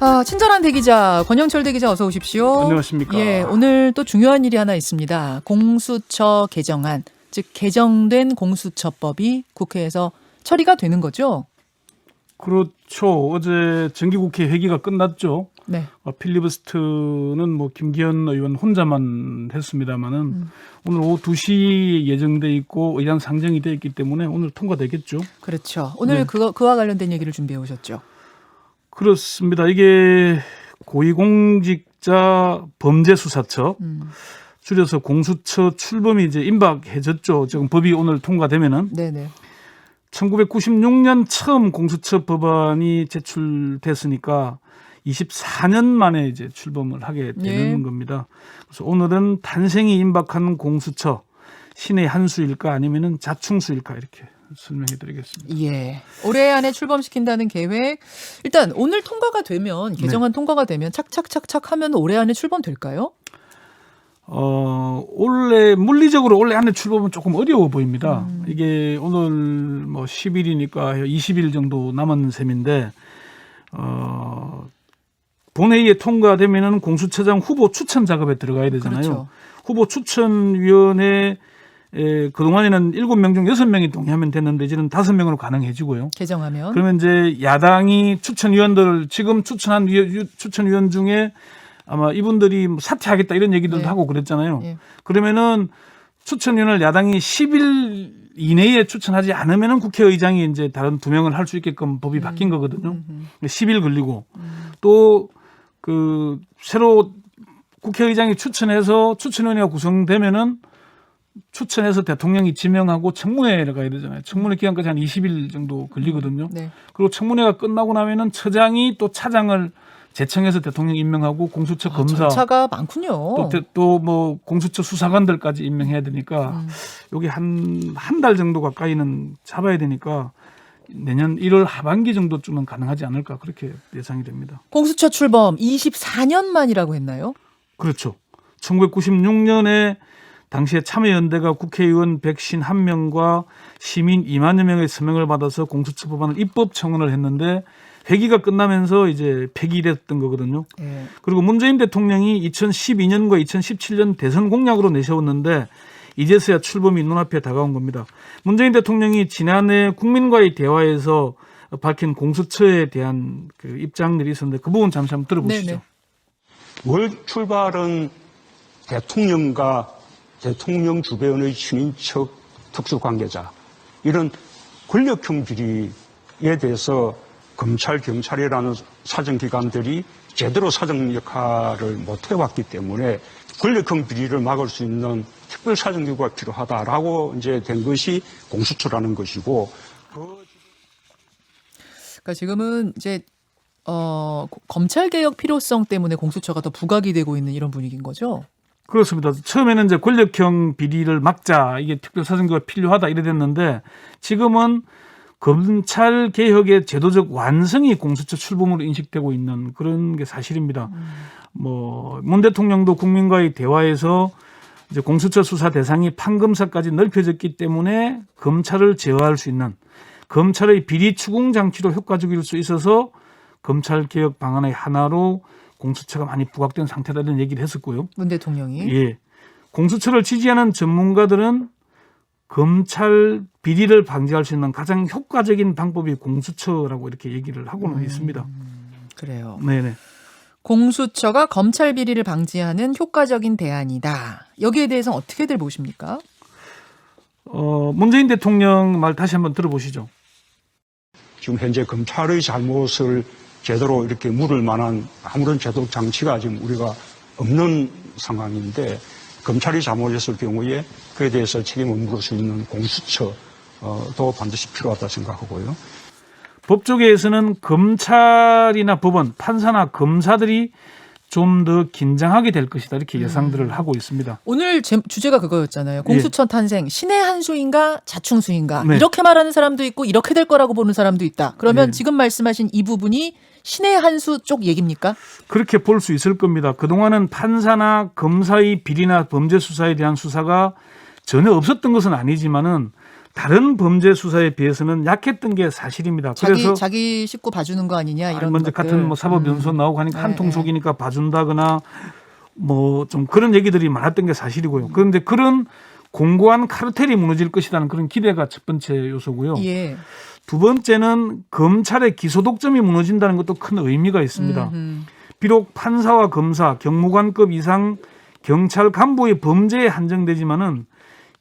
자, 친절한 대기자 권영철 대기자 어서 오십시오. 안녕하십니까. 예, 오늘 또 중요한 일이 하나 있습니다. 공수처 개정안, 즉 개정된 공수처법이 국회에서 처리가 되는 거죠? 그렇죠. 어제 정기국회 회기가 끝났죠. 네. 필리버스터는 뭐 김기현 의원 혼자만 했습니다마는 오늘 오후 2시 예정돼 있고 의장 상정이 돼 있기 때문에 오늘 통과되겠죠. 그렇죠. 오늘 네. 그와 관련된 얘기를 준비해 오셨죠? 그렇습니다. 이게 고위공직자 범죄수사처 줄여서 공수처 출범이 이제 임박해졌죠. 지금 법이 오늘 통과되면은. 네네. 1996년 처음 공수처 법안이 제출됐으니까 24년 만에 이제 출범을 하게 되는 예. 겁니다. 그래서 오늘은 탄생이 임박한 공수처 신의 한 수일까 아니면은 자충수일까 이렇게 설명해 드리겠습니다. 예. 올해 안에 출범시킨다는 계획. 일단 오늘 통과가 되면 개정안 통과가 되면 착착착착 하면 올해 안에 출범될까요? 물리적으로 올해 안에 출범은 조금 어려워 보입니다. 이게 오늘 뭐 10일이니까 20일 정도 남은 셈인데, 본회의에 통과되면은 공수처장 후보 추천 작업에 들어가야 되잖아요. 그렇죠. 후보 추천위원회 그동안에는 7명 중 6명이 동의하면 됐는데 이제는 5명으로 가능해지고요. 개정하면. 그러면 이제 야당이 추천위원들을 지금 추천한 추천위원 중에 아마 이분들이 뭐 사퇴하겠다 이런 얘기들도 네. 하고 그랬잖아요. 예. 그러면은 추천위원을 야당이 10일 이내에 추천하지 않으면은 국회의장이 이제 다른 2명을 할 수 있게끔 법이 바뀐 거거든요. 10일 걸리고 또 그 새로 국회의장이 추천해서 추천위원회가 구성되면은 추천해서 대통령이 지명하고 청문회를 가야 되잖아요. 청문회 기간까지 한 20일 정도 걸리거든요. 네. 그리고 청문회가 끝나고 나면은 처장이 또 차장을 제청해서 대통령 임명하고 공수처 검사 절차가 많군요. 또 뭐 공수처 수사관들까지 임명해야 되니까 여기 한 달 정도 가까이는 잡아야 되니까 내년 1월 하반기 정도쯤은 가능하지 않을까 그렇게 예상이 됩니다. 공수처 출범 24년 만이라고 했나요? 그렇죠. 1996년에 당시에 참여연대가 국회의원 151명과 시민 2만여 명의 서명을 받아서 공수처 법안을 입법 청원을 했는데 회기가 끝나면서 이제 폐기됐던 거거든요. 예. 그리고 문재인 대통령이 2012년과 2017년 대선 공약으로 내세웠는데 이제서야 출범이 눈앞에 다가온 겁니다. 문재인 대통령이 지난해 국민과의 대화에서 밝힌 공수처에 대한 그 입장들이 있었는데 그 부분 잠시 한번 들어보시죠. 네네. 월 출발은 대통령과 대통령 주변의 친인척 특수관계자 이런 권력형 비리에 대해서 검찰, 경찰이라는 사정기관들이 제대로 사정 역할을 못 해왔기 때문에 권력형 비리를 막을 수 있는 특별 사정기구가 필요하다라고 이제 된 것이 공수처라는 것이고 그러니까 지금은 이제 검찰 개혁 필요성 때문에 공수처가 더 부각이 되고 있는 이런 분위기인 거죠. 그렇습니다. 처음에는 이제 권력형 비리를 막자 이게 특별사정기구가 필요하다 이래 됐는데 지금은 검찰 개혁의 제도적 완성이 공수처 출범으로 인식되고 있는 그런 게 사실입니다. 뭐 문 대통령도 국민과의 대화에서 이제 공수처 수사 대상이 판검사까지 넓혀졌기 때문에 검찰을 제어할 수 있는 검찰의 비리 추궁 장치로 효과적일 수 있어서 검찰 개혁 방안의 하나로 공수처가 많이 부각된 상태라는 얘기를 했었고요. 문 대통령이. 예. 공수처를 지지하는 전문가들은 검찰 비리를 방지할 수 있는 가장 효과적인 방법이 공수처라고 이렇게 얘기를 하고는 있습니다. 그래요. 네네. 공수처가 검찰 비리를 방지하는 효과적인 대안이다. 여기에 대해서 어떻게들 보십니까? 문재인 대통령 말 다시 한번 들어보시죠. 지금 현재 검찰의 잘못을 제대로 이렇게 물을 만한 아무런 제도적 장치가 지금 우리가 없는 상황인데 검찰이 잘못했을 경우에 그에 대해서 책임을 물을 수 있는 공수처도 반드시 필요하다 생각하고요. 법조계에서는 검찰이나 법원, 판사나 검사들이 좀 더 긴장하게 될 것이다 이렇게 예상들을 하고 있습니다. 오늘 주제가 그거였잖아요. 공수처 탄생 신의 한 수인가 자충수인가 네. 이렇게 말하는 사람도 있고 이렇게 될 거라고 보는 사람도 있다. 그러면 네. 지금 말씀하신 이 부분이 신의 한 수 쪽 얘기입니까? 그렇게 볼 수 있을 겁니다. 그동안은 판사나 검사의 비리나 범죄 수사에 대한 수사가 전혀 없었던 것은 아니지만은 다른 범죄 수사에 비해서는 약했던 게 사실입니다. 그래서 자기 식구 봐주는 거 아니냐 이런 먼저 것들. 같은 뭐 사법연수원 나오고 하니까 네, 한통 속이니까 봐준다거나 뭐 좀 그런 얘기들이 많았던 게 사실이고요. 그런데 그런 공고한 카르텔이 무너질 것이라는 그런 기대가 첫 번째 요소고요. 예. 두 번째는 검찰의 기소 독점이 무너진다는 것도 큰 의미가 있습니다. 비록 판사와 검사, 경무관급 이상 경찰 간부의 범죄에 한정되지만은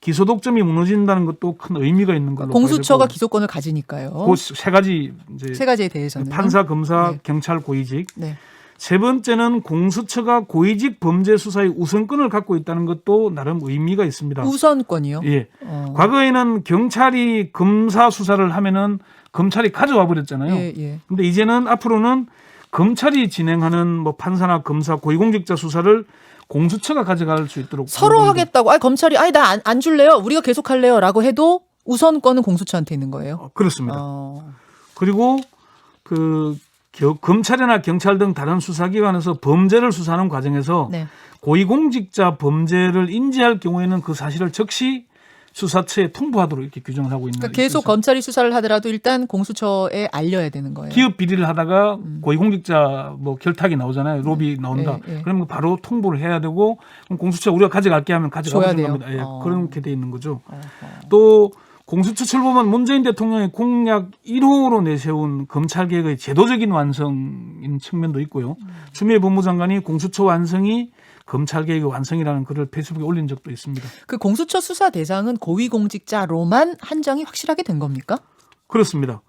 기소 독점이 무너진다는 것도 큰 의미가 있는 걸로 공수처가 봐야 되고, 기소권을 가지니까요. 그 세 가지 이제 세 가지에 대해서는 판사, 검사, 네. 경찰, 고위직. 네. 세 번째는 공수처가 고위직 범죄 수사의 우선권을 갖고 있다는 것도 나름 의미가 있습니다. 우선권이요. 예. 과거에는 경찰이 검사 수사를 하면은 검찰이 가져와 버렸잖아요. 예, 예. 근데 이제는 앞으로는 검찰이 진행하는 뭐 판사나 검사, 고위공직자 수사를 공수처가 가져갈 수 있도록 서로 하는 하겠다고. 검찰이 나 안 줄래요. 우리가 계속 할래요라고 해도 우선권은 공수처한테 있는 거예요. 그렇습니다. 그리고 검찰이나 경찰 등 다른 수사기관에서 범죄를 수사하는 과정에서 네. 고위공직자 범죄를 인지할 경우에는 그 사실을 즉시 수사처에 통보하도록 이렇게 규정을 하고 있는. 그러니까 계속 있어서 검찰이 수사를 하더라도 일단 공수처에 알려야 되는 거예요. 기업 비리를 하다가 고위공직자 뭐 결탁이 나오잖아요. 로비 나온다. 예. 그러면 바로 통보를 해야 되고 그럼 공수처 우리가 가져갈게 하면 줘야 가져가는 돼요? 겁니다. 예, 그렇게 돼 있는 거죠. 어허. 또 공수처 출범은 문재인 대통령의 공약 1호로 내세운 검찰 개혁의 제도적인 완성인 측면도 있고요. 추미애 법무장관이 공수처 완성이 검찰 개혁의 완성이라는 글을 페이스북에 올린 적도 있습니다. 그 공수처 수사 대상은 고위공직자로만 한정이 확실하게 된 겁니까? 그렇습니다.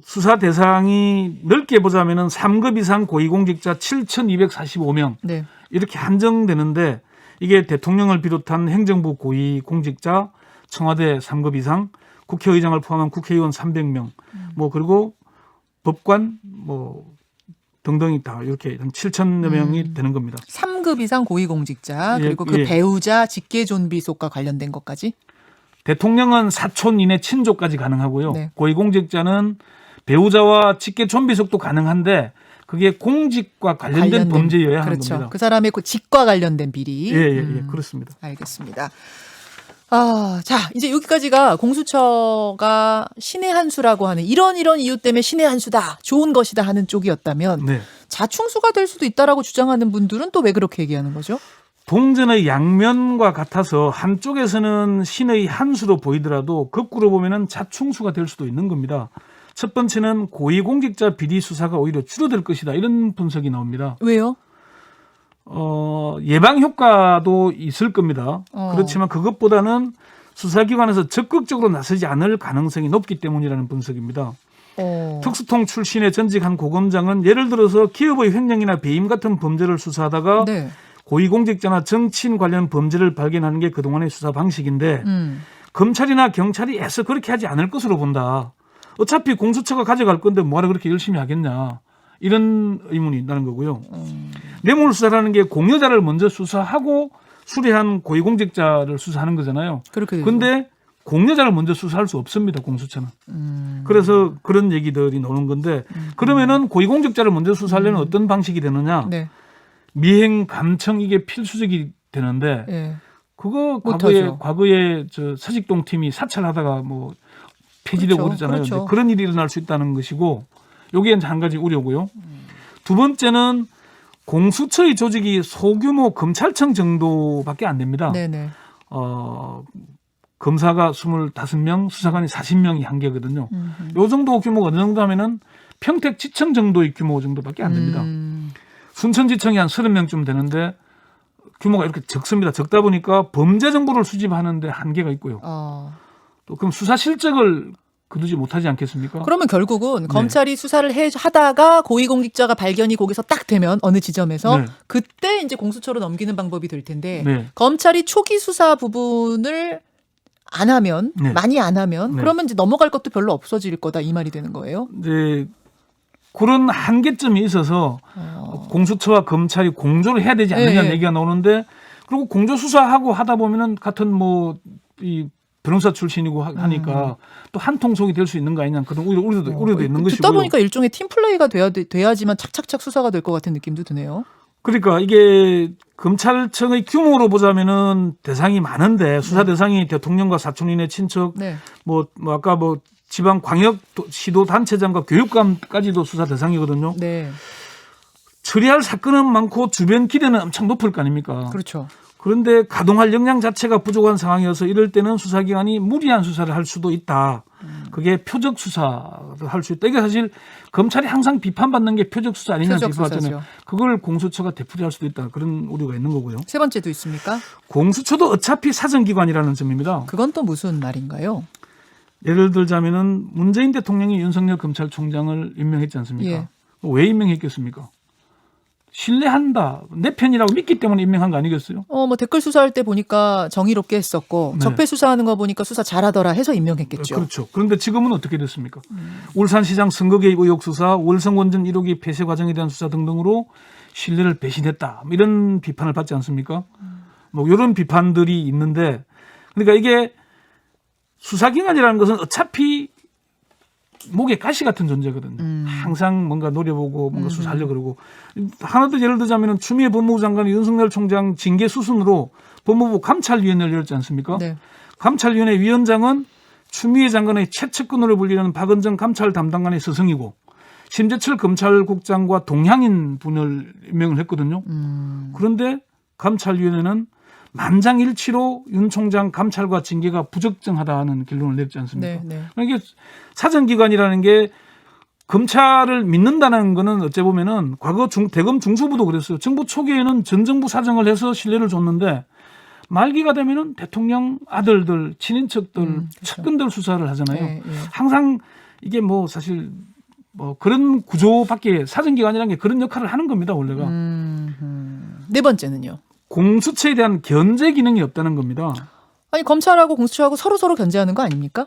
수사 대상이 넓게 보자면은 3급 이상 고위공직자 7,245명 네. 이렇게 한정되는데 이게 대통령을 비롯한 행정부 고위공직자, 청와대 3급 이상, 국회의장을 포함한 국회의원 300명, 뭐 그리고 법관 뭐 등등이 다 이렇게 한 7,000여 명이 되는 겁니다. 3급 이상 고위공직자 예, 그리고 그 예. 배우자 직계존비 속과 관련된 것까지. 대통령은 사촌 이내 친족까지 가능하고요. 네. 고위공직자는 배우자와 직계 존비속도 가능한데 그게 공직과 관련된 범죄여야 하는 그렇죠. 겁니다. 그 사람의 그 직과 관련된 비리. 예, 그렇습니다. 알겠습니다. 자, 이제 여기까지가 공수처가 신의 한 수라고 하는 이런 이유 때문에 신의 한 수다, 좋은 것이다 하는 쪽이었다면 네. 자충수가 될 수도 있다라고 주장하는 분들은 또 왜 그렇게 얘기하는 거죠? 동전의 양면과 같아서 한쪽에서는 신의 한 수로 보이더라도 거꾸로 보면은 자충수가 될 수도 있는 겁니다. 첫 번째는 고위공직자 비리 수사가 오히려 줄어들 것이다 이런 분석이 나옵니다. 왜요? 예방 효과도 있을 겁니다. 그렇지만 그것보다는 수사기관에서 적극적으로 나서지 않을 가능성이 높기 때문이라는 분석입니다. 특수통 출신의 전직 한 고검장은 예를 들어서 기업의 횡령이나 배임 같은 범죄를 수사하다가 네. 고위공직자나 정치인 관련 범죄를 발견하는 게 그동안의 수사 방식인데 검찰이나 경찰이 애써 그렇게 하지 않을 것으로 본다. 어차피 공수처가 가져갈 건데 뭐하러 그렇게 열심히 하겠냐. 이런 의문이 나는 거고요. 뇌물 수사라는 게 공여자를 먼저 수사하고 수리한 고위공직자를 수사하는 거잖아요. 그렇게 되죠. 그런데 공여자를 먼저 수사할 수 없습니다. 공수처는. 그래서 그런 얘기들이 나오는 건데 그러면은 고위공직자를 먼저 수사하려면 어떤 방식이 되느냐. 네. 미행 감청 이게 필수적이 되는데 예. 그거 못하죠. 과거에 저 서식동 팀이 사찰하다가 뭐 폐지되고 그렇죠. 그랬잖아요. 그렇죠. 그런 일이 일어날 수 있다는 것이고 여기에 한 가지 우려고요. 두 번째는 공수처의 조직이 소규모 검찰청 정도밖에 안 됩니다. 네네. 검사가 25명, 수사관이 40명이 한계거든요. 요 정도 규모가 어느 정도 하면은 평택지청 정도의 규모 정도밖에 안 됩니다. 순천지청이 한 30명쯤 되는데 규모가 이렇게 적습니다. 적다 보니까 범죄 정보를 수집하는데 한계가 있고요. 또 그럼 수사 실적을 거두지 못하지 않겠습니까? 그러면 결국은 네. 검찰이 수사를 하다가 고위공직자가 발견이 거기서 딱 되면 어느 지점에서 네. 그때 이제 공수처로 넘기는 방법이 될 텐데 네. 검찰이 초기 수사 부분을 안 하면 네. 많이 안 하면 네. 그러면 이제 넘어갈 것도 별로 없어질 거다 이 말이 되는 거예요. 이제 그런 한계점이 있어서 공수처와 검찰이 공조를 해야 되지 않느냐는 네. 얘기가 나오는데 그리고 공조 수사하고 하다 보면은 같은 뭐 이 변호사 출신이고 하니까 또 한통속이 될 수 있는 거 아니냐 그런 우려도 있는 것이고요. 듣다 보니까 일종의 팀플레이가 돼야지만 착착착 수사가 될 것 같은 느낌도 드네요. 그러니까 이게 검찰청의 규모로 보자면은 대상이 많은데 수사 대상이 대통령과 사촌인의 친척, 네. 뭐 아까 뭐 지방 광역 시도 단체장과 교육감까지도 수사 대상이거든요. 네. 처리할 사건은 많고 주변 기대는 엄청 높을 거 아닙니까? 그렇죠. 그런데 가동할 역량 자체가 부족한 상황이어서 이럴 때는 수사기관이 무리한 수사를 할 수도 있다. 그게 표적 수사를 할 수 있다. 이게 사실 검찰이 항상 비판받는 게 표적 수사 아니냐는 표적 비판하잖아요. 수사죠. 그걸 공수처가 되풀이할 수도 있다. 그런 우려가 있는 거고요. 세 번째도 있습니까? 공수처도 어차피 사정기관이라는 점입니다. 그건 또 무슨 말인가요? 예를 들자면은 문재인 대통령이 윤석열 검찰총장을 임명했지 않습니까? 예. 왜 임명했겠습니까? 신뢰한다. 내 편이라고 믿기 때문에 임명한 거 아니겠어요? 뭐 댓글 수사할 때 보니까 정의롭게 했었고 네. 적폐 수사하는 거 보니까 수사 잘하더라 해서 임명했겠죠. 그렇죠. 그런데 지금은 어떻게 됐습니까? 울산시장 선거 개입 의혹 수사, 월성원전 1호기 폐쇄 과정에 대한 수사 등등으로 신뢰를 배신했다. 뭐 이런 비판을 받지 않습니까? 뭐 이런 비판들이 있는데, 그러니까 이게 수사기관이라는 것은 어차피 목에 가시 같은 존재거든요. 항상 뭔가 노려보고 뭔가 수사하려고 그러고. 하나 더 예를 들자면 추미애 법무부 장관이 윤석열 총장 징계 수순으로 법무부 감찰위원회를 열었지 않습니까? 네. 감찰위원회 위원장은 추미애 장관의 최측근으로 불리는 박은정 감찰 담당관의 스승이고 심재철 검찰국장과 동향인 분을 임명을 했거든요. 그런데 감찰위원회는 만장일치로 윤 총장 감찰과 징계가 부적정하다는 결론을 냈지 않습니까? 네, 네. 이게 사정기관이라는 게 검찰을 믿는다는 거는 어째 보면은 과거 대검 중수부도 그랬어요. 정부 초기에는 전 정부 사정을 해서 신뢰를 줬는데 말기가 되면은 대통령 아들들, 친인척들, 그렇죠. 측근들 수사를 하잖아요. 네, 네. 항상 이게 뭐 사실 뭐 그런 구조밖에 사정기관이라는 게 그런 역할을 하는 겁니다, 원래가. 네 번째는요. 공수처에 대한 견제 기능이 없다는 겁니다. 아니 검찰하고 공수처하고 서로 견제하는 거 아닙니까?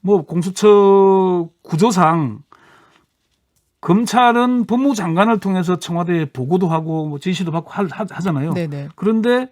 뭐 공수처 구조상 검찰은 법무부 장관을 통해서 청와대에 보고도 하고 뭐 지시도 받고 하잖아요. 네네. 그런데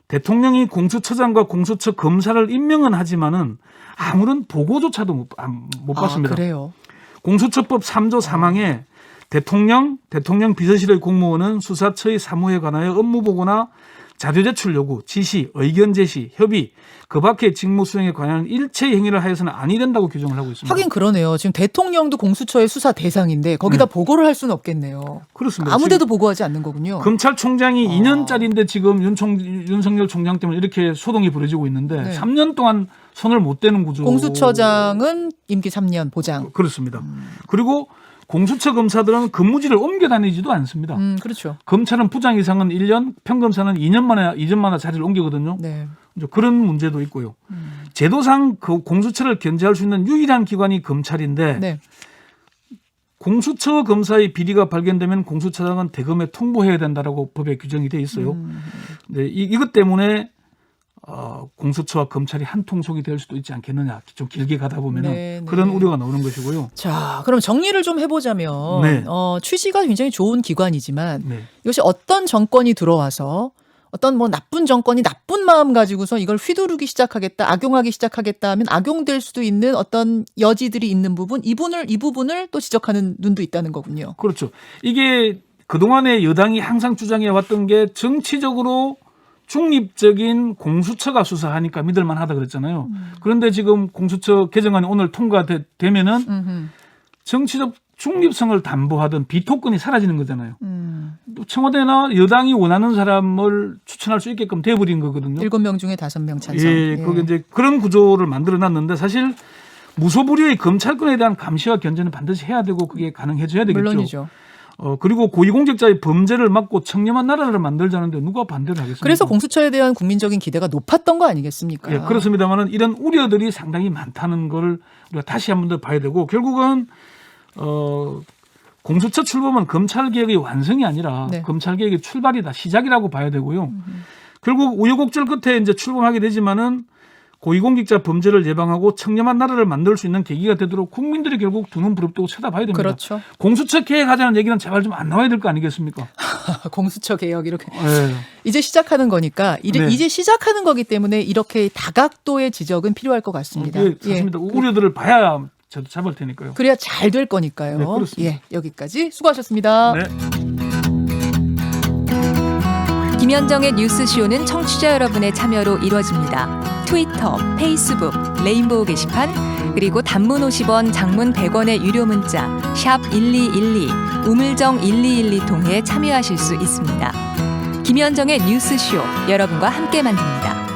대통령이 공수처장과 공수처 검사를 임명은 하지만은 아무런 보고조차도 못 받습니다. 그래요. 공수처법 3조 3항에 대통령 비서실의 공무원은 수사처의 사무에 관하여 업무 보고나 자료 제출 요구, 지시, 의견 제시, 협의, 그 밖의 직무 수행에 관한 일체의 행위를 하여서는 아니 된다고 규정을 하고 있습니다. 하긴 그러네요. 지금 대통령도 공수처의 수사 대상인데 거기다 보고를 할 수는 없겠네요. 그렇습니다. 아무데도 보고하지 않는 거군요. 검찰총장이 2년짜리인데 지금 윤석열 총장 때문에 이렇게 소동이 벌어지고 있는데 네. 3년 동안 손을 못 대는 구조. 공수처장은 임기 3년 보장. 그렇습니다. 그리고 공수처 검사들은 근무지를 옮겨 다니지도 않습니다. 그렇죠. 검찰은 부장 이상은 1년, 평검사는 2년마다 자리를 옮기거든요. 네. 이제 그런 문제도 있고요. 제도상 그 공수처를 견제할 수 있는 유일한 기관이 검찰인데 네. 공수처 검사의 비리가 발견되면 공수처장은 대검에 통보해야 된다라고 법에 규정이 돼 있어요. 네, 이것 때문에 공수처와 검찰이 한 통속이 될 수도 있지 않겠느냐. 좀 길게 가다 보면은 네, 네. 그런 우려가 나오는 것이고요. 자, 그럼 정리를 좀 해보자면 네. 취지가 굉장히 좋은 기관이지만 네. 이것이 어떤 정권이 들어와서 어떤 뭐 나쁜 정권이 나쁜 마음 가지고서 이걸 휘두르기 시작하겠다, 악용하기 시작하겠다 하면 악용될 수도 있는 어떤 여지들이 있는 부분, 이 부분을 또 지적하는 눈도 있다는 거군요. 그렇죠. 이게 그동안에 여당이 항상 주장해 왔던 게 정치적으로 중립적인 공수처가 수사하니까 믿을만 하다 그랬잖아요. 그런데 지금 공수처 개정안이 오늘 통과되면은 정치적 중립성을 담보하던 비토권이 사라지는 거잖아요. 청와대나 여당이 원하는 사람을 추천할 수 있게끔 돼버린 거거든요. 7명 중에 5명 찬성. 예, 그게 이제 그런 구조를 만들어놨는데 사실 무소불위의 검찰권에 대한 감시와 견제는 반드시 해야 되고 그게 가능해져야 되겠죠. 물론이죠. 그리고 고위공직자의 범죄를 막고 청렴한 나라를 만들자는데 누가 반대를 하겠습니까? 그래서 공수처에 대한 국민적인 기대가 높았던 거 아니겠습니까? 예, 그렇습니다만은 이런 우려들이 상당히 많다는 걸 우리가 다시 한 번 더 봐야 되고 결국은 공수처 출범은 검찰개혁의 완성이 아니라 네. 검찰개혁의 출발이다, 시작이라고 봐야 되고요. 결국 우여곡절 끝에 이제 출범하게 되지만은 고위공직자 범죄를 예방하고 청렴한 나라를 만들 수 있는 계기가 되도록 국민들이 결국 두 눈 부릅뜨고 쳐다봐야 됩니다. 그렇죠. 공수처 개혁하자는 얘기는 제발 좀 안 나와야 될 거 아니겠습니까? 공수처 개혁 이렇게. 네. 이제 시작하는 거니까 네. 이제 시작하는 거기 때문에 이렇게 다각도의 지적은 필요할 것 같습니다. 예, 맞습니다. 우려들을 봐야 저도 잡을 테니까요. 그래야 잘 될 거니까요. 네, 그렇습니다. 예, 여기까지 수고하셨습니다. 네. 김현정의 뉴스쇼는 청취자 여러분의 참여로 이루어집니다. 트위터, 페이스북, 레인보우 게시판, 그리고 단문 50원, 장문 100원의 유료 문자 샵 1212, 우물정 1212 통해 참여하실 수 있습니다. 김현정의 뉴스쇼, 여러분과 함께 만듭니다.